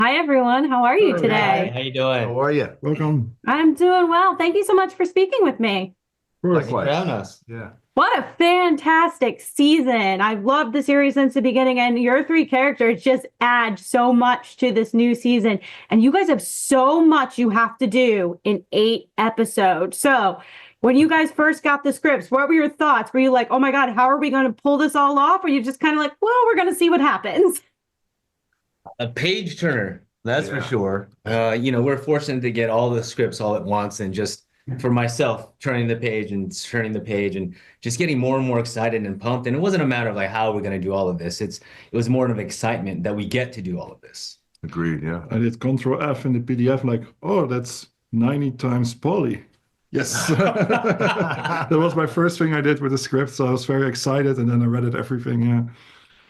Hi, everyone. How are you Hi, today? how you doing? How are you? Welcome. I'm doing well. Thank you so much for speaking with me. Of Thanks for course. having us. Yeah. What a fantastic season. I've loved the series since the beginning, and your three characters just add so much to this new season. And you guys have so much you have to do in 8 episodes. So, when you guys first got the scripts, what were your thoughts? Were you like, oh my God, how are we going to pull this all off? Or you just kind of like, well, we're going to see what happens? A page turner, that's for Yeah. sure. We're fortunate to get all the scripts all at once, and just for myself, turning the page and just getting more and more excited and pumped. And it wasn't a matter of like how we're going to do all of this. It was more of excitement that we get to do all of this. Agreed. Yeah. I did Control F in the PDF, like, oh, that's 90 times poly. Yes. That was my first thing I did with the script. So I was very excited. And then I read it, everything. Yeah.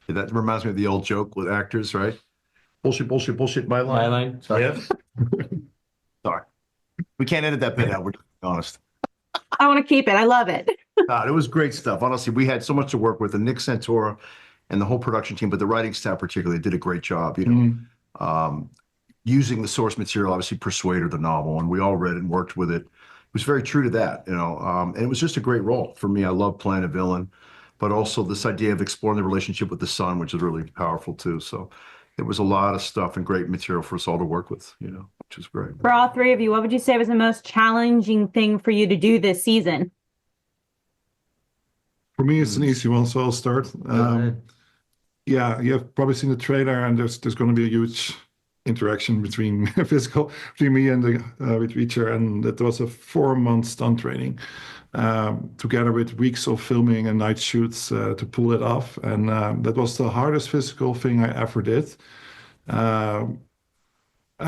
Yeah, that reminds me of the old joke with actors, right? Bullshit, bullshit, bullshit. My line. My line. Sorry. Yep. Sorry. We can't edit that bit out. We're just being honest. I want to keep it. I love it. God, it was great stuff. Honestly, we had so much to work with, and Nick Santora and the whole production team, but the writing staff particularly did a great job. Using the source material, obviously Persuader, the novel, and we all read it and worked with it. It was very true to that, and it was just a great role for me. I love playing a villain, but also this idea of exploring the relationship with the son, which is really powerful too. So it was a lot of stuff and great material for us all to work with, which is great. For all three of you, what would you say was the most challenging thing for you to do this season? For me, it's an easy one, so I'll start. Yeah, you have probably seen the trailer, and there's going to be a huge interaction between between me and the with Reacher, and it was a 4-month stunt training, together with weeks of filming and night shoots to pull it off, and that was the hardest physical thing I ever did. I'm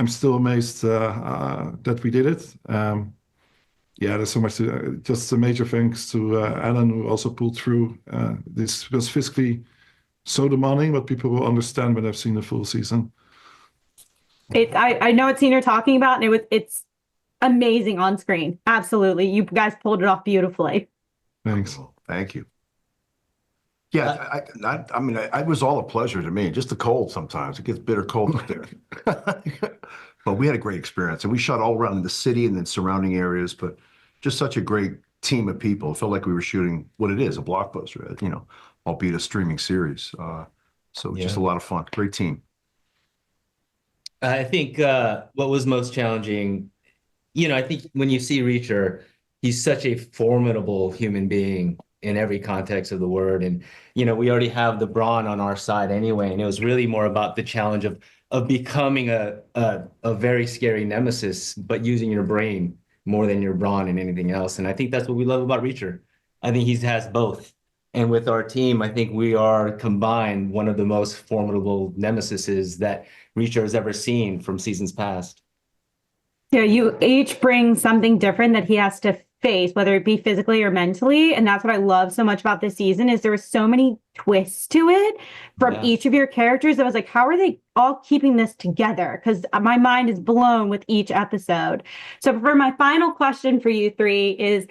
still amazed that we did it. Yeah, there's so much just a major thanks to Alan, who also pulled through. This was physically so demanding, but people will understand when they've seen the full season. I know what scene you're talking about, and it's amazing on screen. Absolutely. You guys pulled it off beautifully. Thanks. Thank you. Yeah, I mean, it was all a pleasure to me. Just the cold sometimes. It gets bitter cold up there. But we had a great experience, and we shot all around the city and then surrounding areas, but just such a great team of people. It felt like we were shooting what it is, a blockbuster, albeit a streaming series. So just a lot of fun. Great team. I think what was most challenging, I think when you see Reacher, he's such a formidable human being in every context of the word. And, we already have the brawn on our side anyway. And it was really more about the challenge of becoming a very scary nemesis, but using your brain more than your brawn and anything else. And I think that's what we love about Reacher. I think he has both. And with our team, I think we are combined one of the most formidable nemesises that Reacher has ever seen from seasons past. Yeah, you each bring something different that he has to face, whether it be physically or mentally. And that's what I love so much about this season is there were so many twists to it from each of your characters. I was like, how are they all keeping this together? Because my mind is blown with each episode. So for my final question for you three is,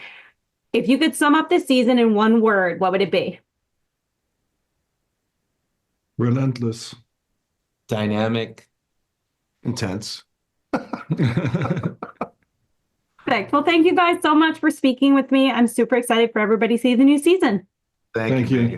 if you could sum up this season in one word, what would it be? Relentless. Dynamic. Intense. Perfect. Well, thank you guys so much for speaking with me. I'm super excited for everybody to see the new season. Thank you.